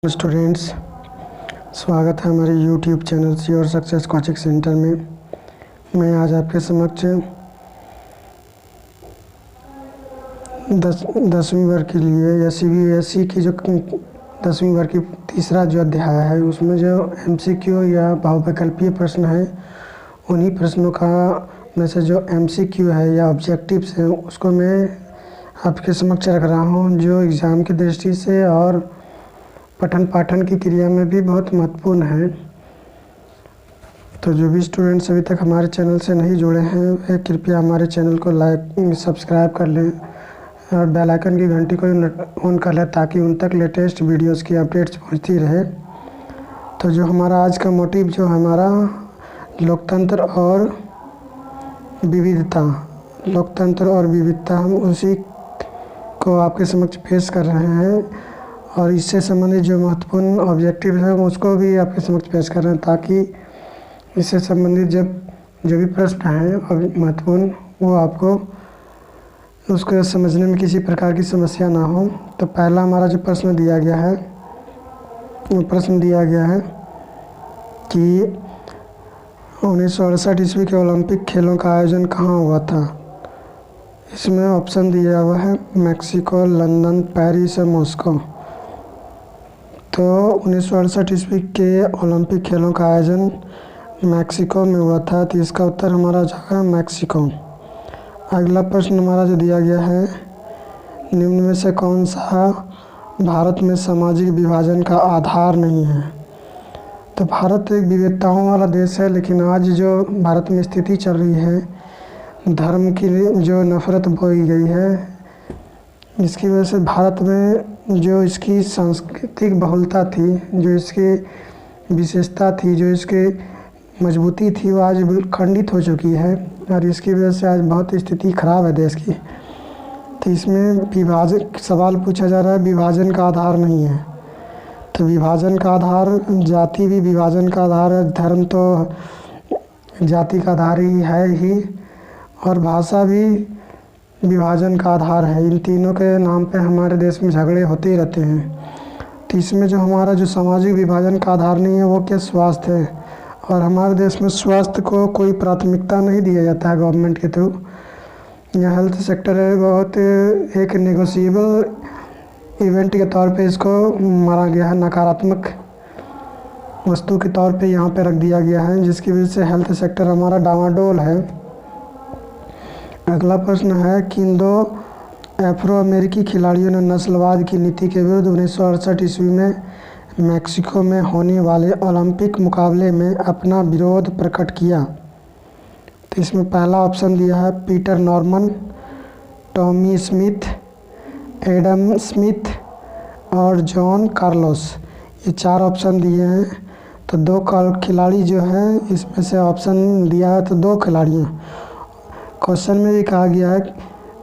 Students, स्वागत है हमारे YouTube channel your success coaching centre में। मैं आज आपके समक्ष 10वीं वर्ग के लिए या CBSE की जो 10वीं वर्ग की तीसरा जो अध्याय है उसमें जो MCQ या बहुविकल्पीय प्रश्न है, उन्हीं प्रश्नों का में से जो MCQ है या ऑब्जेक्टिव्स हैं उसको मैं आपके समक्ष रख रहा हूँ, जो एग्ज़ाम की दृष्टि से और पठन पाठन की क्रिया में भी बहुत महत्वपूर्ण है। तो जो भी स्टूडेंट्स अभी तक हमारे चैनल से नहीं जुड़े हैं वे कृपया हमारे चैनल को लाइक सब्सक्राइब कर लें और बेल आइकन की घंटी को ऑन कर लें ताकि उन तक लेटेस्ट वीडियोस की अपडेट्स पहुंचती रहे। तो जो हमारा आज का मोटिव जो हमारा लोकतंत्र और विविधता, हम उसी को आपके समक्ष पेश कर रहे हैं और इससे संबंधित जो महत्वपूर्ण ऑब्जेक्टिव है उसको भी आपके समक्ष पेश कर रहे हैं ताकि इससे संबंधित जो भी प्रश्न हैं और महत्वपूर्ण वो आपको उसको समझने में किसी प्रकार की समस्या ना हो। तो पहला हमारा जो प्रश्न दिया गया है वो प्रश्न दिया गया है कि 1968 ईस्वी के ओलंपिक खेलों का आयोजन कहाँ हुआ था। इसमें ऑप्शन दिया हुआ है मैक्सिको, लंदन, पेरिस और मॉस्को। तो 1968 ईस्वी के ओलंपिक खेलों का आयोजन मैक्सिको में हुआ था, तो इसका उत्तर हमारा हो जाएगा मैक्सिको। अगला प्रश्न हमारा जो दिया गया है, निम्न में से कौन सा भारत में सामाजिक विभाजन का आधार नहीं है। तो भारत एक विविधताओं वाला देश है, लेकिन आज जो भारत में स्थिति चल रही है, धर्म की जो नफरत बोई गई है, इसकी वजह से भारत में जो इसकी सांस्कृतिक बहुलता थी, जो इसकी विशेषता थी, जो इसकी मजबूती थी, वो आज खंडित हो चुकी है और इसकी वजह से आज बहुत स्थिति ख़राब है देश की। तो इसमें सवाल पूछा जा रहा है विभाजन का आधार नहीं है। तो विभाजन का आधार, जाति भी विभाजन का आधार है, धर्म तो जाति का आधार ही है ही, और भाषा भी विभाजन का आधार है। इन तीनों के नाम पे हमारे देश में झगड़े होते ही रहते हैं। तो इसमें जो हमारा जो सामाजिक विभाजन का आधार नहीं है वो क्या स्वास्थ्य है, और हमारे देश में स्वास्थ्य को कोई प्राथमिकता नहीं दिया जाता है गवर्नमेंट के थ्रू। यह हेल्थ सेक्टर है, बहुत एक नेगोशिएबल इवेंट के तौर पे इसको माना गया है, नकारात्मक वस्तु के तौर पे यहाँ पे रख दिया गया है, जिसकी वजह से हेल्थ सेक्टर हमारा डामाडोल है। अगला प्रश्न है, किन दो अफ्रो अमेरिकी खिलाड़ियों ने नस्लवाद की नीति के विरुद्ध 1968 ईस्वी में मैक्सिको में होने वाले ओलंपिक मुकाबले में अपना विरोध प्रकट किया। तो इसमें पहला ऑप्शन दिया है Peter Norman, Tommy Smith, Adam Smith और जॉन कार्लोस। ये चार ऑप्शन दिए हैं। तो दो खिलाड़ी जो हैं इसमें से ऑप्शन दिया है तो दो खिलाड़ियों। क्वेश्चन में भी कहा गया है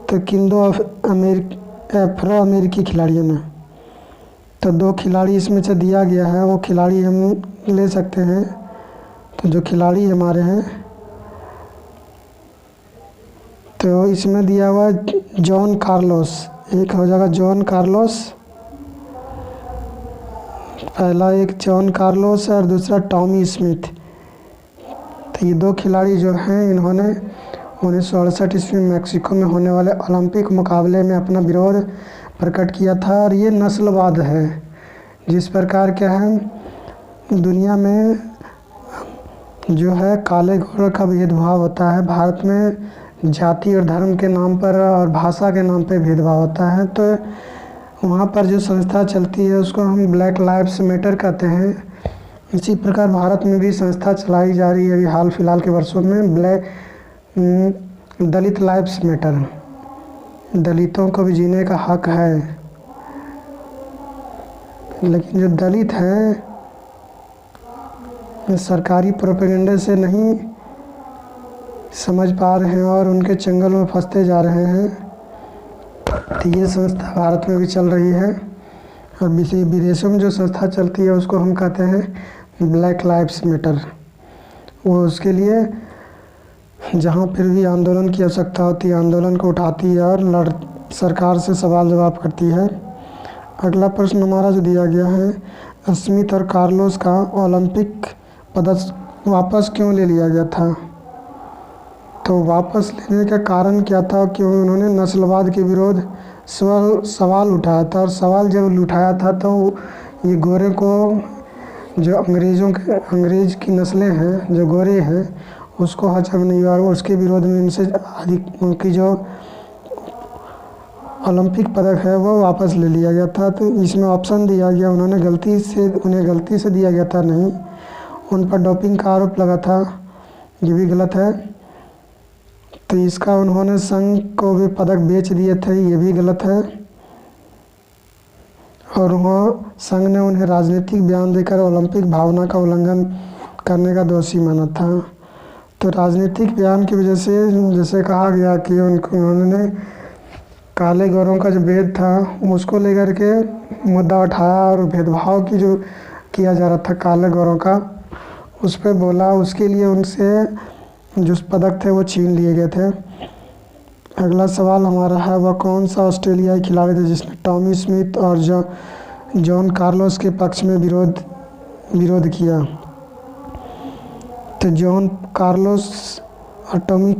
तो किन दो अफ्रो अमेरिकी खिलाड़ियों ने। तो दो खिलाड़ी इसमें से दिया गया है, वो खिलाड़ी हम ले सकते हैं। तो जो खिलाड़ी हमारे हैं तो इसमें दिया हुआ जॉन कार्लोस, एक हो जाएगा जॉन कार्लोस, पहला एक जॉन कार्लोस और दूसरा टॉमी स्मिथ। तो ये दो खिलाड़ी जो हैं इन्होंने 1968 ईस्वी में मैक्सिको में होने वाले ओलंपिक मुकाबले में अपना विरोध प्रकट किया था। और ये नस्लवाद है, जिस प्रकार क्या है दुनिया में जो है काले गोरे का भेदभाव होता है, भारत में जाति और धर्म के नाम पर और भाषा के नाम पर भेदभाव होता है। तो वहाँ पर जो संस्था चलती है उसको हम ब्लैक लाइव्स मैटर कहते हैं। इसी प्रकार भारत में भी संस्था चलाई जा रही है अभी हाल फिलहाल के वर्षों में दलित लाइव्स मैटर। दलितों को भी जीने का हक है, लेकिन जो दलित हैं सरकारी प्रोपेगेंडे से नहीं समझ पा रहे हैं और उनके चंगल में फंसते जा रहे हैं। तो ये संस्था भारत में भी चल रही है और विदेशों में जो संस्था चलती है उसको हम कहते हैं ब्लैक लाइव्स मैटर। वो उसके लिए जहाँ फिर भी आंदोलन की आवश्यकता होती है आंदोलन को उठाती है और सरकार से सवाल जवाब करती है। अगला प्रश्न हमारा जो दिया गया है, स्मिथ और कार्लोस का ओलंपिक पदक वापस क्यों ले लिया गया था? तो वापस लेने का कारण क्या था कि उन्होंने नस्लवाद के विरोध सवाल उठाया था, और सवाल जब उठाया था तो ये गोरे को, जो अंग्रेज़ की नस्लें हैं, जो गोरे हैं, उसको हजम नहीं हुआ और उसके विरोध में इनसे अधिक उनकी जो ओलंपिक पदक है वो वापस ले लिया गया था। तो इसमें ऑप्शन दिया गया, उन्हें गलती से दिया गया था नहीं, उन पर डोपिंग का आरोप लगा था, ये भी गलत है। तो इसका उन्होंने संघ को भी पदक बेच दिए थे, ये भी गलत है। और वह संघ ने उन्हें राजनीतिक बयान देकर ओलंपिक भावना का उल्लंघन करने का दोषी माना था। तो राजनीतिक बयान की वजह से जैसे कहा गया कि उन्होंने काले गोरों का जो भेद था उसको लेकर के मुद्दा उठाया, और भेदभाव की जो किया जा रहा था काले गोरों का, उस पर बोला, उसके लिए उनसे जो पदक थे वो छीन लिए गए थे। अगला सवाल हमारा है, वह कौन सा ऑस्ट्रेलियाई खिलाड़ी था जिसने टॉमी स्मिथ और जॉन कार्लोस के पक्ष में विरोध किया? तो जॉन कार्लोस और टॉमी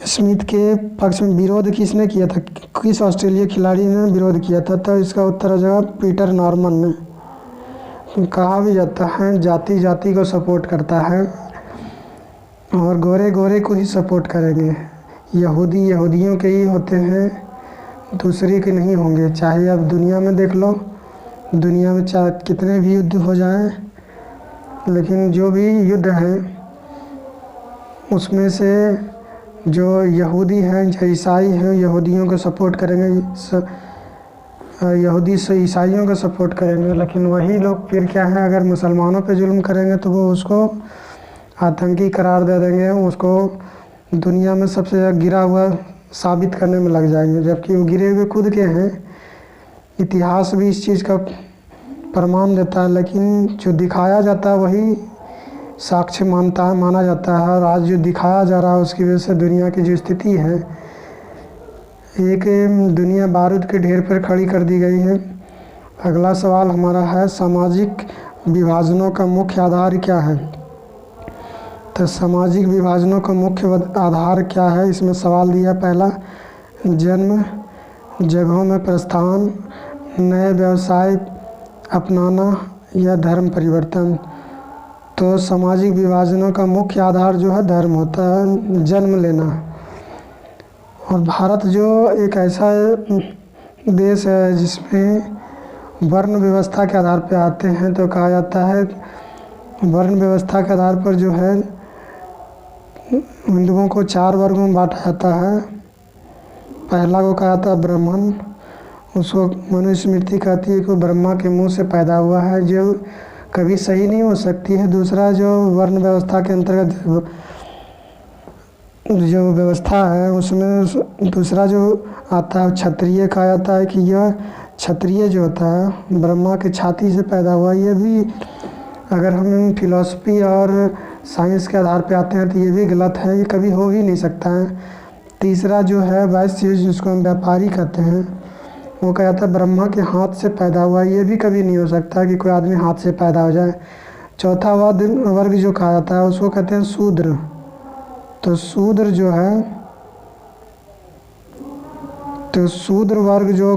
स्मिथ के पक्ष में विरोध किसने किया था? किस ऑस्ट्रेलियाई खिलाड़ी ने विरोध किया था? तो इसका उत्तर हो जाएगा पीटर नॉर्मन ने। कहा भी जाता है जाति जाति को सपोर्ट करता है और गोरे गोरे को ही सपोर्ट करेंगे, यहूदी यहूदियों के ही होते हैं, दूसरे के नहीं होंगे। चाहे अब दुनिया में देख लो, दुनिया में चाहे कितने भी युद्ध हो जाएं, लेकिन जो भी युद्ध है उसमें से जो यहूदी हैं, जो ईसाई हैं, यहूदियों को सपोर्ट करेंगे, यहूदी से ईसाइयों को सपोर्ट करेंगे। लेकिन वही लोग फिर क्या है, अगर मुसलमानों पे जुल्म करेंगे तो वो उसको आतंकी करार दे देंगे, उसको दुनिया में सबसे ज़्यादा गिरा हुआ साबित करने में लग जाएंगे, जबकि वो गिरे हुए खुद के हैं। इतिहास भी इस चीज़ का प्रमाण देता है, लेकिन जो दिखाया जाता है वही साक्ष्य माना जाता है। और आज जो दिखाया जा रहा है उसकी वजह से दुनिया की जो स्थिति है, एक दुनिया बारूद के ढेर पर खड़ी कर दी गई है। अगला सवाल हमारा है, सामाजिक विभाजनों का मुख्य आधार क्या है? तो सामाजिक विभाजनों का मुख्य आधार क्या है, इसमें सवाल दिया। पहला, जन्म, जगहों में प्रस्थान, नए व्यवसाय अपनाना या धर्म परिवर्तन। तो सामाजिक विभाजनों का मुख्य आधार जो है धर्म होता है, जन्म लेना। और भारत जो एक ऐसा देश है जिसमें वर्ण व्यवस्था के आधार पर आते हैं, तो कहा जाता है वर्ण व्यवस्था के आधार पर जो है हिंदुओं को 4 वर्गों में बांटा जाता है। पहला को कहा जाता है ब्राह्मण, उसको मनुस्मृति कहती है कि ब्रह्मा के मुंह से पैदा हुआ है, जो कभी सही नहीं हो सकती है। दूसरा जो वर्ण व्यवस्था के अंतर्गत जो व्यवस्था है उसमें दूसरा जो आता है क्षत्रिय कहा जाता है कि यह क्षत्रिय जो होता है ब्रह्मा के छाती से पैदा हुआ। ये भी अगर हम फिलॉसफी और साइंस के आधार पे आते हैं तो ये भी गलत है, ये कभी हो ही नहीं सकता है। तीसरा जो है वैश्य, जिसको हम व्यापारी कहते हैं, वो कहा जाता है ब्रह्मा के हाथ से पैदा हुआ, ये भी कभी नहीं हो सकता कि कोई आदमी हाथ से पैदा हो जाए। चौथा वर्ग जो कहा जाता है उसको कहते हैं शूद्र। तो शूद्र जो है, तो शूद्र वर्ग जो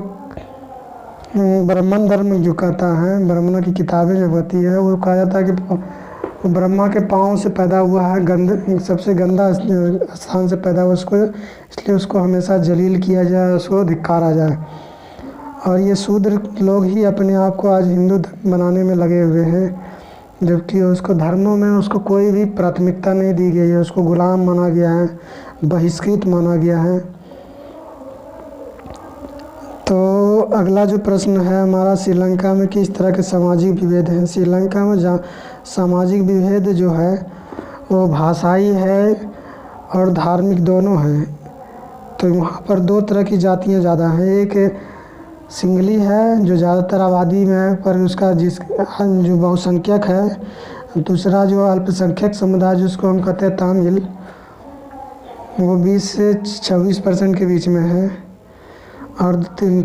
ब्राह्मण धर्म जो कहता है, ब्राह्मणों की किताबें जब होती है वो कहा जाता है कि ब्रह्मा के पाँव से पैदा हुआ है, सबसे गंदा स्थान से पैदा हुआ, उसको इसलिए उसको हमेशा जलील किया जाए, उसको धिक्कारा जाए। और ये शूद्र लोग ही अपने आप को आज हिंदू बनाने में लगे हुए हैं, जबकि उसको धर्मों में उसको कोई भी प्राथमिकता नहीं दी गई है, उसको गुलाम माना गया है, बहिष्कृत माना गया है। तो अगला जो प्रश्न है हमारा, श्रीलंका में किस तरह के सामाजिक विभेद हैं? श्रीलंका में जहाँ सामाजिक विभेद जो है वो भाषाई है और धार्मिक दोनों हैं। तो वहाँ पर 2 तरह की जातियाँ ज़्यादा हैं, एक सिंगली है जो ज़्यादातर आबादी में है पर उसका जो बहुसंख्यक है, दूसरा जो अल्पसंख्यक समुदाय जिसको हम कहते हैं तमिल, वो 20 से 26% के बीच में है। और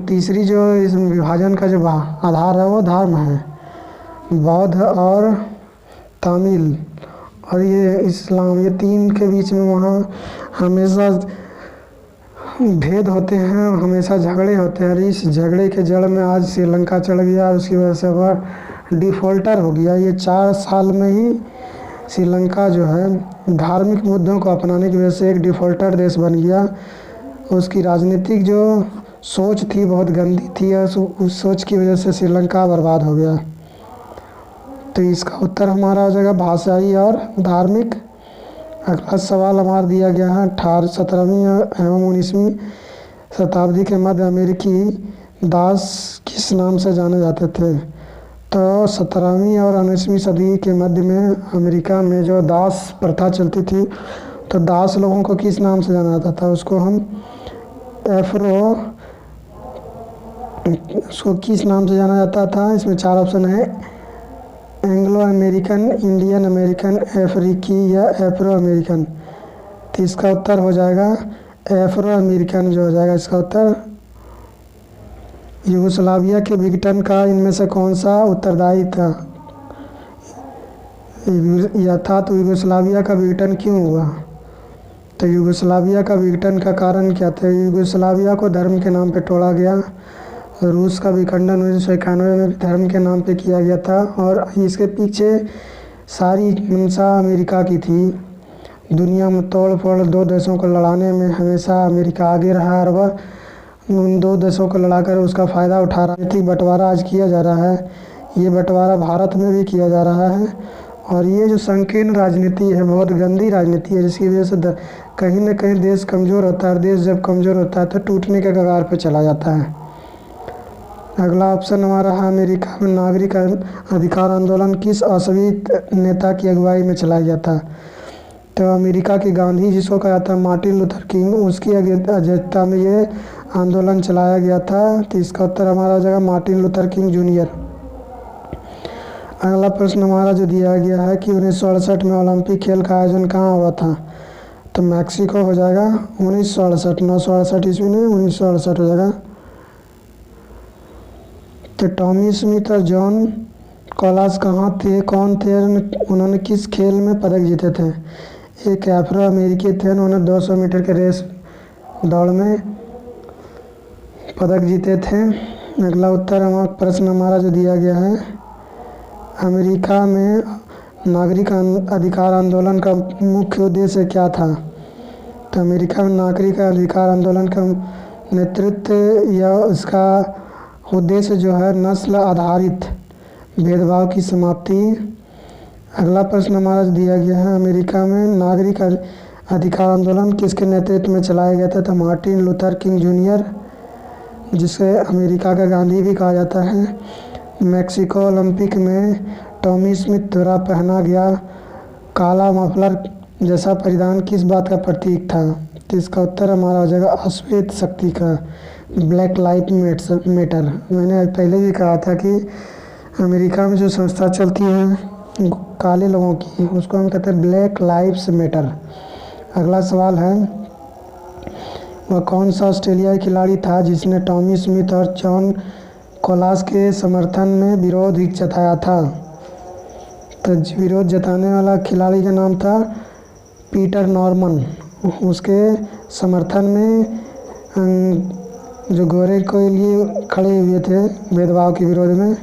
तीसरी जो इस विभाजन का जो आधार है वो धर्म है, बौद्ध और तमिल और ये इस्लाम, ये तीन के बीच में वहाँ हमेशा भेद होते हैं, हमेशा झगड़े होते हैं। और इस झगड़े के जड़ में आज श्रीलंका चढ़ गया, उसकी वजह से वह डिफ़ॉल्टर हो गया। ये 4 साल में ही श्रीलंका जो है धार्मिक मुद्दों को अपनाने की वजह से एक डिफ़ॉल्टर देश बन गया। उसकी राजनीतिक जो सोच थी बहुत गंदी थी, उस सोच की वजह से श्रीलंका बर्बाद हो गया। तो इसका उत्तर हमारा हो जाएगा भाषाई और धार्मिक। अगला सवाल हमारा दिया गया है 17वीं एवं 19वीं शताब्दी के मध्य अमेरिकी दास किस नाम से जाने जाते थे। तो 17वीं और 19वीं सदी के मध्य में अमेरिका में जो दास प्रथा चलती थी, तो दास लोगों को किस नाम से जाना जाता था, उसको किस नाम से जाना जाता था। इसमें 4 ऑप्शन है, एंग्लो अमेरिकन, इंडियन अमेरिकन, अफ्रीकी या एफ्रो अमेरिकन। तो इसका उत्तर हो जाएगा एफ्रो अमेरिकन जो हो जाएगा इसका उत्तर। यूगोस्लाविया के विघटन का इनमें से कौन सा उत्तरदायी था, अर्थात यूगोस्लाविया का विघटन क्यों हुआ। तो यूगोस्लाविया का विघटन का कारण क्या था। यूगोस्लाविया को धर्म के नाम पे तोड़ा गया। रूस का विखंडन 1991 में धर्म के नाम पे किया गया था और इसके पीछे सारी मंशा अमेरिका की थी। दुनिया में तोड़ फोड़ 2 देशों को लड़ाने में हमेशा अमेरिका आगे रहा और वह उन 2 देशों को लड़ाकर उसका फ़ायदा उठा रहा है। आर्थिक बंटवारा आज किया जा रहा है, ये बंटवारा भारत में भी किया जा रहा है। और ये जो संकीर्ण राजनीति है, बहुत गंदी राजनीति है, जिसकी वजह से कहीं न कहीं देश कमज़ोर होता है। देश जब कमज़ोर होता है तो टूटने के कगार पर चला जाता है। अगला ऑप्शन हमारा है, अमेरिका में नागरिक अधिकार आंदोलन किस असली नेता की अगुवाई में चलाया गया था। तो अमेरिका के गांधी, जिसको कहा जाता है मार्टिन लूथर किंग, उसकी अध्यक्षता में ये आंदोलन चलाया गया था। तो इसका उत्तर हमारा हो जाएगा मार्टिन लूथर किंग जूनियर। अगला प्रश्न हमारा जो दिया गया है कि 1968 में ओलंपिक खेल का आयोजन कहाँ हुआ था। तो मैक्सिको हो जाएगा 1968, 968 ईस्वी में 1968 हो जाएगा। तो टॉमी स्मिथ और जॉन कोलास कहाँ थे, कौन थे, उन्होंने किस खेल में पदक जीते थे। एक अफ्रो अमेरिकी थे, उन्होंने 200 मीटर के रेस दौड़ में पदक जीते थे। अगला उत्तर प्रश्न हमारा जो दिया गया है, अमेरिका में नागरिक अधिकार आंदोलन का मुख्य उद्देश्य क्या था। तो अमेरिका में नागरिक अधिकार आंदोलन का नेतृत्व या उसका उद्देश्य जो है नस्ल आधारित भेदभाव की समाप्ति। अगला प्रश्न हमारा दिया गया है, अमेरिका में नागरिक अधिकार आंदोलन किसके नेतृत्व में चलाया गया था। तो मार्टिन लूथर किंग जूनियर, जिसे अमेरिका का गांधी भी कहा जाता है। मैक्सिको ओलंपिक में टॉमी स्मिथ द्वारा पहना गया काला मफलर जैसा परिधान किस बात का प्रतीक था। तो इसका उत्तर हमारा हो जाएगा अश्वेत शक्ति का, ब्लैक लाइव्स मैटर। मैंने पहले भी कहा था कि अमेरिका में जो संस्था चलती है काले लोगों की, उसको हम कहते हैं ब्लैक लाइव्स मैटर। अगला सवाल है, वह कौन सा ऑस्ट्रेलियाई खिलाड़ी था जिसने टॉमी स्मिथ और जॉन कोलास के समर्थन में विरोध जताया था। तो विरोध जताने वाला खिलाड़ी का नाम था पीटर नॉर्मन। उसके समर्थन में जो गोरे के लिए खड़े हुए थे भेदभाव के विरोध में।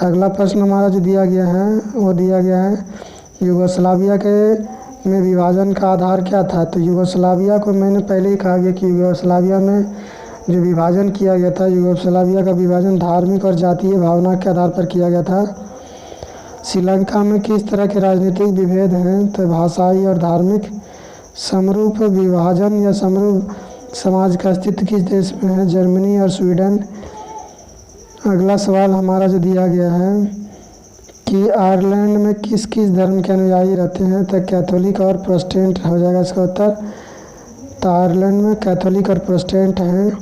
अगला प्रश्न हमारा जो दिया गया है वो दिया गया है, यूगोस्लाविया के में विभाजन का आधार क्या था। तो यूगोस्लाविया को मैंने पहले ही कहा गया कि यूगोस्लाविया में जो विभाजन किया गया था, यूगोस्लाविया का विभाजन धार्मिक और जातीय भावना के आधार पर किया गया था। श्रीलंका में किस तरह के राजनीतिक विभेद हैं। तो भाषाई और धार्मिक। समरूप विभाजन या समरूप समाज का अस्तित्व किस देश में है। जर्मनी और स्वीडन। अगला सवाल हमारा जो दिया गया है कि आयरलैंड में किस किस धर्म के अनुयायी रहते हैं। तो कैथोलिक और प्रोटेस्टेंट हो जाएगा इसका उत्तर। तो आयरलैंड में कैथोलिक और प्रोटेस्टेंट हैं।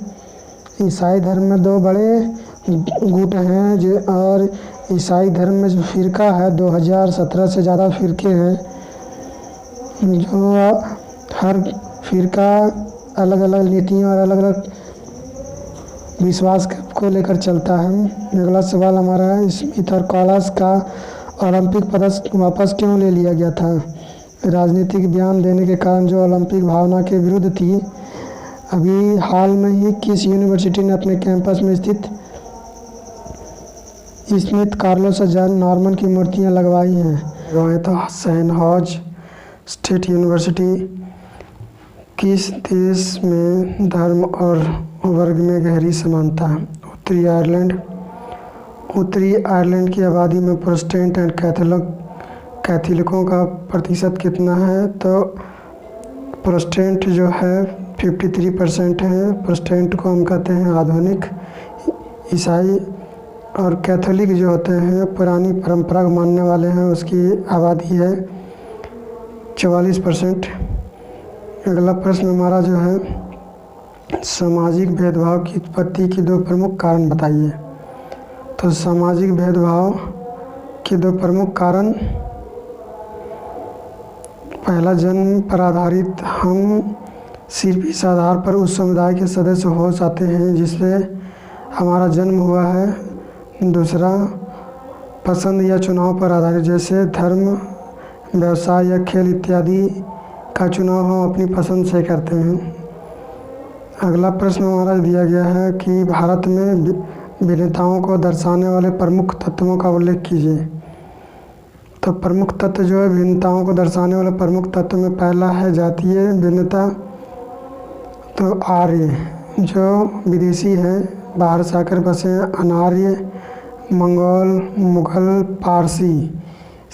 ईसाई धर्म में 2 बड़े गुट हैं जो, और ईसाई धर्म में जो फ़िरका है 2017 से ज़्यादा फ़िरके हैं, जो हर फ़िरका अलग अलग नीतियों और अलग अलग विश्वास को लेकर चलता है। अगला सवाल हमारा है, स्मिथ और कॉलस का ओलंपिक पदक वापस क्यों ले लिया गया था? राजनीतिक बयान देने के कारण, जो ओलंपिक भावना के विरुद्ध थी। अभी हाल में ही किस यूनिवर्सिटी ने अपने कैंपस में स्थित स्मिथ, कार्लोस और जॉन नॉर्मन की मूर्तियां लगवाई हैं? तो सैनहॉज स्टेट यूनिवर्सिटी। किस देश में धर्म और वर्ग में गहरी समानता है? उत्तरी आयरलैंड। उत्तरी आयरलैंड की आबादी में प्रोटेस्टेंट एंड कैथोलिकों का प्रतिशत कितना है? तो प्रोटेस्टेंट जो है 53% है। प्रोटेस्टेंट को हम कहते हैं आधुनिक ईसाई, और कैथोलिक जो होते हैं पुरानी परंपरा को मानने वाले हैं, उसकी आबादी है 44%। अगला प्रश्न हमारा जो है, सामाजिक भेदभाव की उत्पत्ति के 2 प्रमुख कारण बताइए। तो सामाजिक भेदभाव के 2 प्रमुख कारण, पहला जन्म पर आधारित, हम सिर्फ इस आधार पर उस समुदाय के सदस्य हो जाते हैं जिससे हमारा जन्म हुआ है। दूसरा, पसंद या चुनाव पर आधारित, जैसे धर्म, व्यवसाय या खेल इत्यादि का चुनाव हम अपनी पसंद से करते हैं। अगला प्रश्न हमारा दिया गया है कि भारत में भिन्नताओं को दर्शाने वाले प्रमुख तत्वों का उल्लेख कीजिए। तो प्रमुख तत्व जो है भिन्नताओं को दर्शाने वाले प्रमुख तत्व में पहला है जातीय भिन्नता। तो आर्य जो विदेशी हैं, बाहर से आकर बसे हैं, अनार्य, मंगोल, मुगल, पारसी,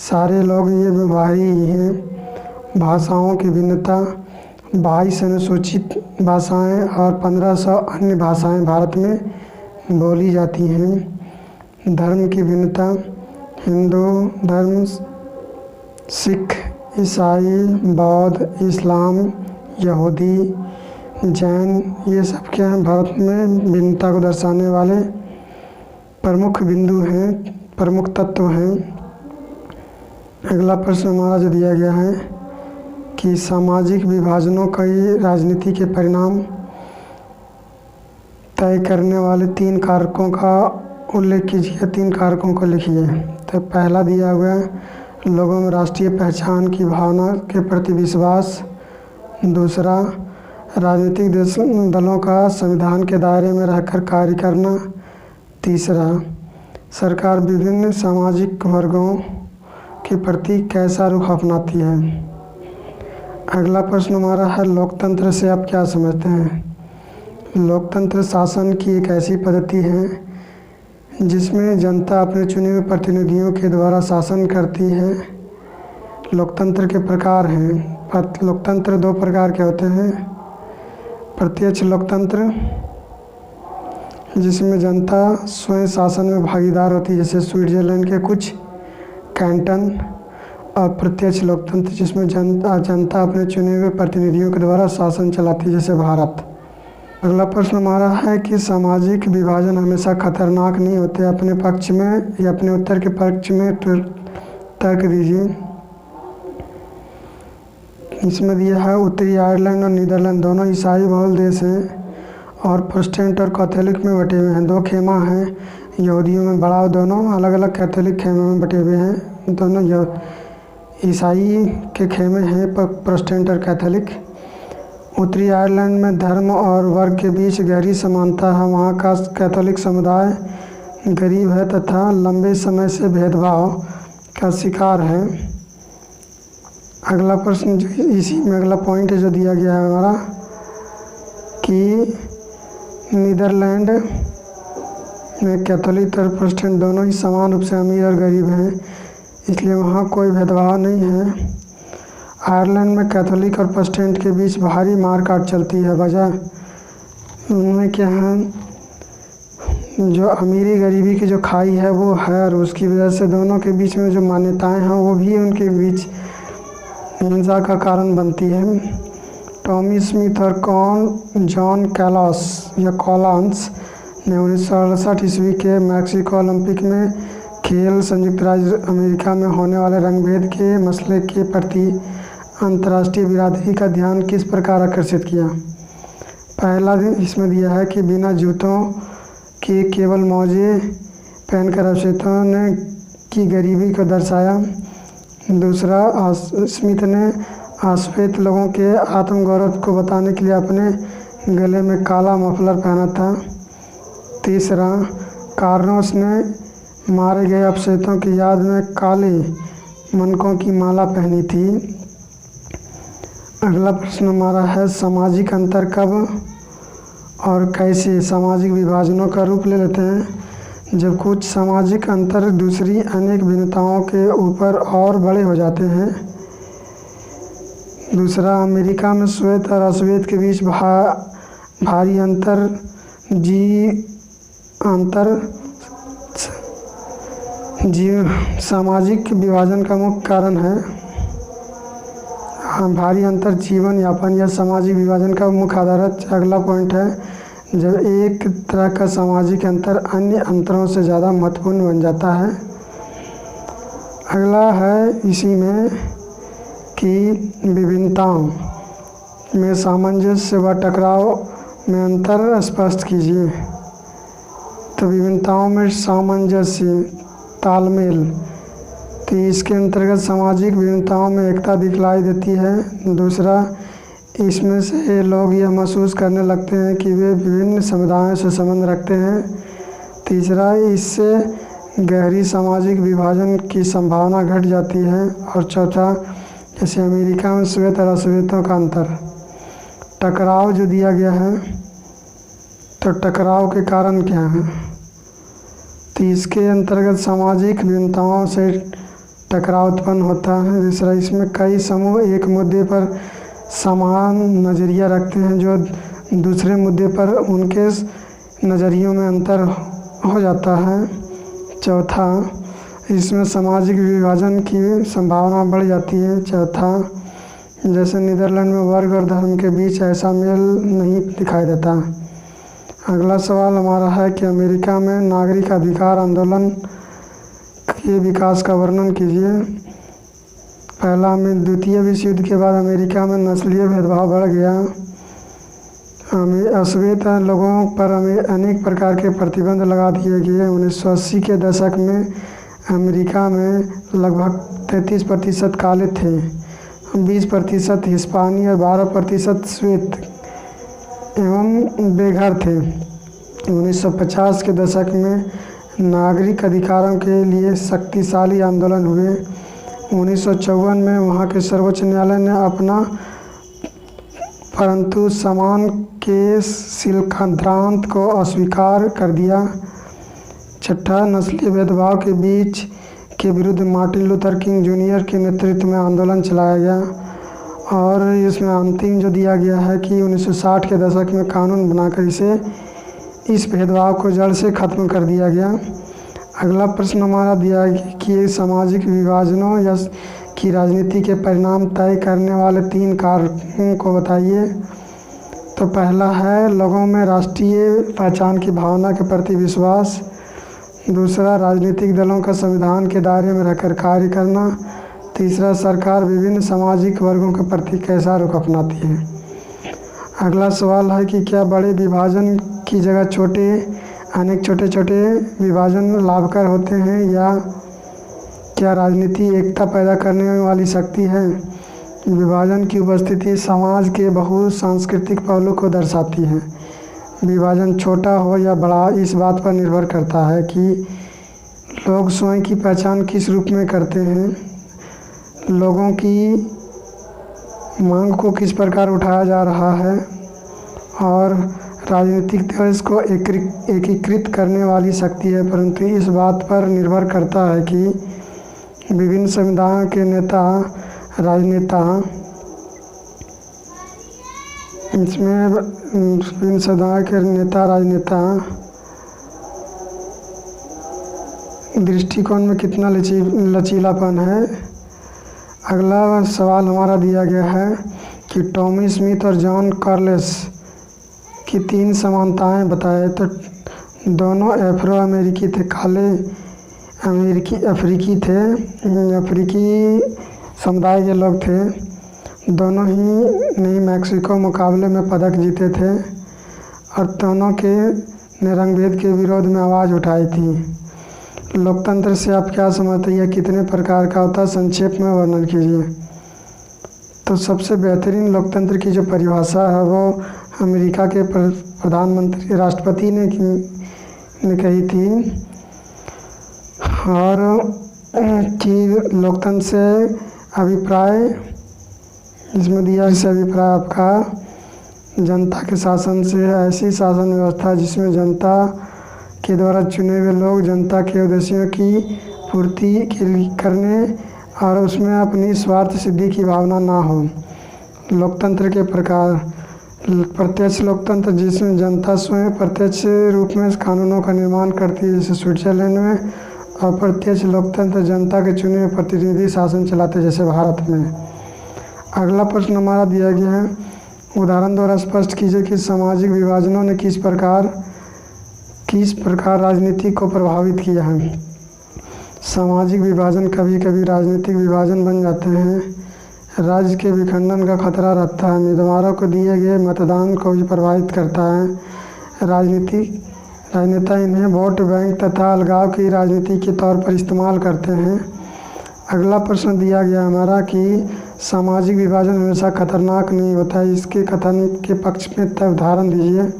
सारे लोग ये बाहरी ही हैं। भाषाओं की भिन्नता, 22 अनुसूचित भाषाएं और 1500 अन्य भाषाएं भारत में बोली जाती हैं। धर्म की भिन्नता, हिंदू धर्म, सिख, ईसाई, बौद्ध, इस्लाम, यहूदी, जैन, ये सब क्या हैं भारत में भिन्नता को दर्शाने वाले प्रमुख बिंदु हैं, प्रमुख तत्व हैं। अगला प्रश्न हमारा जो दिया गया है कि सामाजिक विभाजनों का राजनीति के परिणाम तय करने वाले 3 कारकों का उल्लेख कीजिए। 3 कारकों को लिखिए। तो पहला दिया हुआ है, लोगों में राष्ट्रीय पहचान की भावना के प्रति विश्वास। दूसरा, राजनीतिक दलों का संविधान के दायरे में रहकर कार्य करना। तीसरा, सरकार विभिन्न सामाजिक वर्गों के प्रति कैसा रुख अपनाती है। अगला प्रश्न हमारा है, लोकतंत्र से आप क्या समझते हैं? लोकतंत्र शासन की एक ऐसी पद्धति है जिसमें जनता अपने चुने हुए प्रतिनिधियों के द्वारा शासन करती है। लोकतंत्र के प्रकार हैं। लोकतंत्र 2 प्रकार के होते हैं। प्रत्यक्ष लोकतंत्र, जिसमें जनता स्वयं शासन में भागीदार होती है, जैसे स्विट्जरलैंड के कुछ कैंटन। और प्रत्यक्ष लोकतंत्र, जिसमें जनता अपने चुने हुए प्रतिनिधियों के द्वारा शासन चलाती है, जैसे भारत। अगला प्रश्न हमारा है कि सामाजिक विभाजन हमेशा खतरनाक नहीं होते। अपने पक्ष में या अपने उत्तर के पक्ष में तर्क दीजिए। इसमें दिया है, उत्तरी आयरलैंड और नीदरलैंड दोनों ईसाई बहुल देश हैं और प्रोटेस्टेंट और कैथोलिक में बटे हुए हैं। 2 खेमा हैं यहूदियों में बड़ा, दोनों अलग अलग कैथोलिक खेमे में बटे हुए हैं। दोनों ईसाई के खेमे हैं, प्रोटेस्टेंट और कैथोलिक। उत्तरी आयरलैंड में धर्म और वर्ग के बीच गहरी समानता है। वहाँ का कैथोलिक समुदाय गरीब है तथा लंबे समय से भेदभाव का शिकार है। अगला प्रश्न जो इसी में अगला पॉइंट जो दिया गया है हमारा कि नीदरलैंड में कैथोलिक और प्रोटेस्टेंट दोनों ही समान रूप से अमीर और गरीब हैं, इसलिए वहाँ कोई भेदभाव नहीं है। आयरलैंड में कैथोलिक और प्रोटेस्टेंट के बीच भारी मारकाट चलती है। वजह उनमें क्या है, जो अमीरी गरीबी की जो खाई है वो है, और उसकी वजह से दोनों के बीच में जो मान्यताएं हैं वो भी उनके बीच हिंसा का कारण बनती है। टॉमी स्मिथ और जॉन कॉलन्स ने 1968 ईस्वी के मैक्सिको ओलंपिक में खेल संयुक्त राज्य अमेरिका में होने वाले रंगभेद के मसले के प्रति अंतर्राष्ट्रीय बिरादरी का ध्यान किस प्रकार आकर्षित किया। पहला दिन इसमें दिया है कि बिना जूतों कि केवल मौजे पहनकर अवशेषों ने की गरीबी को दर्शाया। दूसरा, स्मिथ ने अश्वेत लोगों के आत्मगौरव को बताने के लिए अपने गले में काला मफलर पहना था। तीसरा, कार्नोस ने मारे गए अवशेषों की याद में काले मनकों की माला पहनी थी। अगला प्रश्न हमारा है, सामाजिक अंतर कब और कैसे सामाजिक विभाजनों का रूप ले लेते हैं? जब कुछ सामाजिक अंतर दूसरी अनेक भिन्नताओं के ऊपर और बड़े हो जाते हैं। दूसरा, अमेरिका में श्वेत और अश्वेत के बीच भारी अंतर सामाजिक विभाजन का मुख्य कारण है। भारी अंतर जीवन यापन या सामाजिक विभाजन का मुख्य आधार है। अगला पॉइंट है, जब एक तरह का सामाजिक अंतर अन्य अंतरों से ज़्यादा महत्वपूर्ण बन जाता है। अगला है इसी में कि विभिन्नताओं में सामंजस्य व टकराव में अंतर स्पष्ट कीजिए। तो विभिन्नताओं में सामंजस्य, तालमेल, तो इसके अंतर्गत सामाजिक विभिन्नताओं में एकता दिखलाई देती है। दूसरा, इसमें से लोग यह महसूस करने लगते हैं कि वे विभिन्न समुदायों से संबंध रखते हैं। तीसरा, इससे गहरी सामाजिक विभाजन की संभावना घट जाती है। और चौथा, जैसे अमेरिका में श्वेत और अश्वेतों का अंतर, टकराव जो दिया गया है, तो टकराव के कारण क्या है? तो इसके अंतर्गत सामाजिक भिन्नताओं से टकराव उत्पन्न होता है। दूसरा, इसमें कई समूह एक मुद्दे पर समान नज़रिया रखते हैं जो दूसरे मुद्दे पर उनके नज़रियों में अंतर हो जाता है। चौथा, इसमें सामाजिक विभाजन की संभावना बढ़ जाती है। चौथा, जैसे नीदरलैंड में वर्ग और धर्म के बीच ऐसा मेल नहीं दिखाई देता। अगला सवाल हमारा है कि अमेरिका में नागरिक अधिकार आंदोलन के विकास का वर्णन कीजिए। पहला, द्वितीय विश्व युद्ध के बाद अमेरिका में नस्लीय भेदभाव बढ़ गया। अश्वेत लोगों पर अनेक प्रकार के प्रतिबंध लगा दिए गए। 1980 के दशक में अमेरिका में लगभग 33% काले थे, 20% हिस्पानी और 12% श्वेत एवं बेघर थे। 1950 के दशक में नागरिक अधिकारों के लिए शक्तिशाली आंदोलन हुए। 1954 में वहाँ के सर्वोच्च न्यायालय ने अपना परंतु समान के सिद्धांत को अस्वीकार कर दिया। छठा, नस्लीय भेदभाव के बीच के विरुद्ध मार्टिन लूथर किंग जूनियर के नेतृत्व में आंदोलन चलाया गया। और इसमें अंतिम जो दिया गया है कि 1960 के दशक में कानून बनाकर इस भेदभाव को जड़ से ख़त्म कर दिया गया। अगला प्रश्न हमारा दिया है कि सामाजिक विभाजनों या की राजनीति के परिणाम तय करने वाले 3 कारकों को बताइए। तो पहला है लोगों में राष्ट्रीय पहचान की भावना के प्रति विश्वास। दूसरा, राजनीतिक दलों का संविधान के दायरे में रहकर कार्य करना। तीसरा, सरकार विभिन्न सामाजिक वर्गों के प्रति कैसा रुख अपनाती है। अगला सवाल है कि क्या बड़े विभाजन की जगह अनेक छोटे छोटे विभाजन लाभकर होते हैं, या क्या राजनीति एकता पैदा करने वाली शक्ति है? विभाजन की उपस्थिति समाज के बहुसांस्कृतिक पहलू को दर्शाती है। विभाजन छोटा हो या बड़ा इस बात पर निर्भर करता है कि लोग स्वयं की पहचान किस रूप में करते हैं, लोगों की मांग को किस प्रकार उठाया जा रहा है, और राजनीतिक दल को एकीकृत करने वाली शक्ति है। परंतु इस बात पर निर्भर करता है कि विभिन्न समुदायों के राजनेता दृष्टिकोण में कितना लचीलापन है। अगला सवाल हमारा दिया गया है कि टॉमी स्मिथ और जॉन कार्लेस की 3 समानताएं बताएं। तो दोनों अफ्रो अमेरिकी थे, काले अफ्रीकी थे, अफ्रीकी समुदाय के लोग थे। दोनों ही नई मैक्सिको मुकाबले में पदक जीते थे और दोनों के ने रंगभेद के विरोध में आवाज़ उठाई थी। लोकतंत्र से आप क्या समझते हैं, यह कितने प्रकार का होता है, संक्षेप में वर्णन कीजिए। तो सबसे बेहतरीन लोकतंत्र की जो परिभाषा है वो अमेरिका के प्रधानमंत्री राष्ट्रपति ने कही थी, और कि लोकतंत्र से अभिप्राय इसमें दिया, इस अभिप्राय आपका जनता के शासन से ऐसी शासन व्यवस्था जिसमें जनता के द्वारा चुने हुए लोग जनता के उद्देश्यों की पूर्ति करने और उसमें अपनी स्वार्थ सिद्धि की भावना ना हो। लोकतंत्र के प्रकार, प्रत्यक्ष लोकतंत्र जिसमें जनता स्वयं प्रत्यक्ष रूप में कानूनों का निर्माण करती है, जैसे स्विट्जरलैंड में। अप्रत्यक्ष लोकतंत्र जनता के चुने हुए प्रतिनिधि शासन चलाते, जैसे भारत में। अगला प्रश्न हमारा दिया गया है, उदाहरण द्वारा स्पष्ट कीजिए कि सामाजिक विभाजनों ने किस प्रकार राजनीति को प्रभावित किया है। सामाजिक विभाजन कभी कभी राजनीतिक विभाजन बन जाते हैं। राज्य के विखंडन का खतरा रहता है। उम्मीदवारों को दिए गए मतदान को भी प्रभावित करता है। राजनेता इन्हें वोट बैंक तथा अलगाव की राजनीति के तौर पर इस्तेमाल करते हैं। अगला प्रश्न दिया गया हमारा कि सामाजिक विभाजन हमेशा खतरनाक नहीं होता है, इसके कथन के पक्ष में तय उदाहरण दीजिए।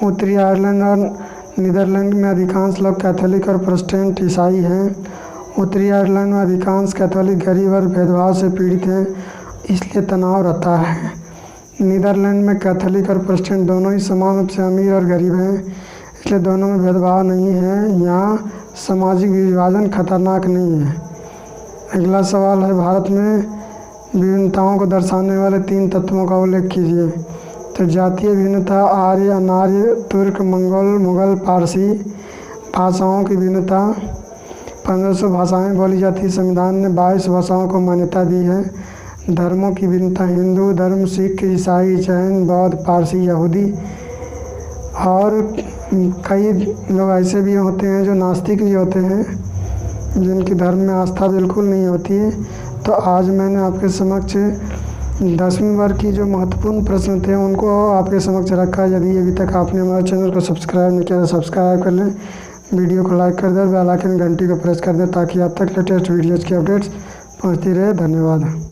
उत्तरी आयरलैंड और नीदरलैंड में अधिकांश लोग कैथोलिक और प्रोटेस्टेंट ईसाई हैं। उत्तरी आयरलैंड में अधिकांश कैथोलिक गरीब और भेदभाव से पीड़ित हैं, इसलिए तनाव रहता है। नीदरलैंड में कैथोलिक और प्रोटेस्टेंट दोनों ही समान रूप से अमीर और गरीब हैं, इसलिए दोनों में भेदभाव नहीं है। यहाँ सामाजिक विभाजन खतरनाक नहीं है। अगला सवाल है, भारत में विभिन्नताओं को दर्शाने वाले 3 तत्वों का उल्लेख कीजिए। तो जातीय भिन्नता, आर्य अनार्य, तुर्क मंगोल मुगल पारसी। भाषाओं की भिन्नता, 1500 भाषाएं बोली जाती है। संविधान ने 22 भाषाओं को मान्यता दी है। धर्मों की भिन्नता, हिंदू धर्म, सिख, ईसाई, जैन, बौद्ध, पारसी, यहूदी। और कई लोग ऐसे भी होते हैं जो नास्तिक भी होते हैं, जिनकी धर्म में आस्था बिल्कुल नहीं होती है। तो आज मैंने आपके समक्ष 10वीं वर्ग की जो महत्वपूर्ण प्रश्न थे उनको आपके समक्ष रखा। यदि अभी तक आपने हमारे चैनल को सब्सक्राइब नहीं किया तो सब्सक्राइब कर लें, वीडियो को लाइक कर दें, बेल आइकन घंटी को प्रेस कर दें ताकि आप तक लेटेस्ट वीडियोज़ की अपडेट्स पहुंचती रहे। धन्यवाद।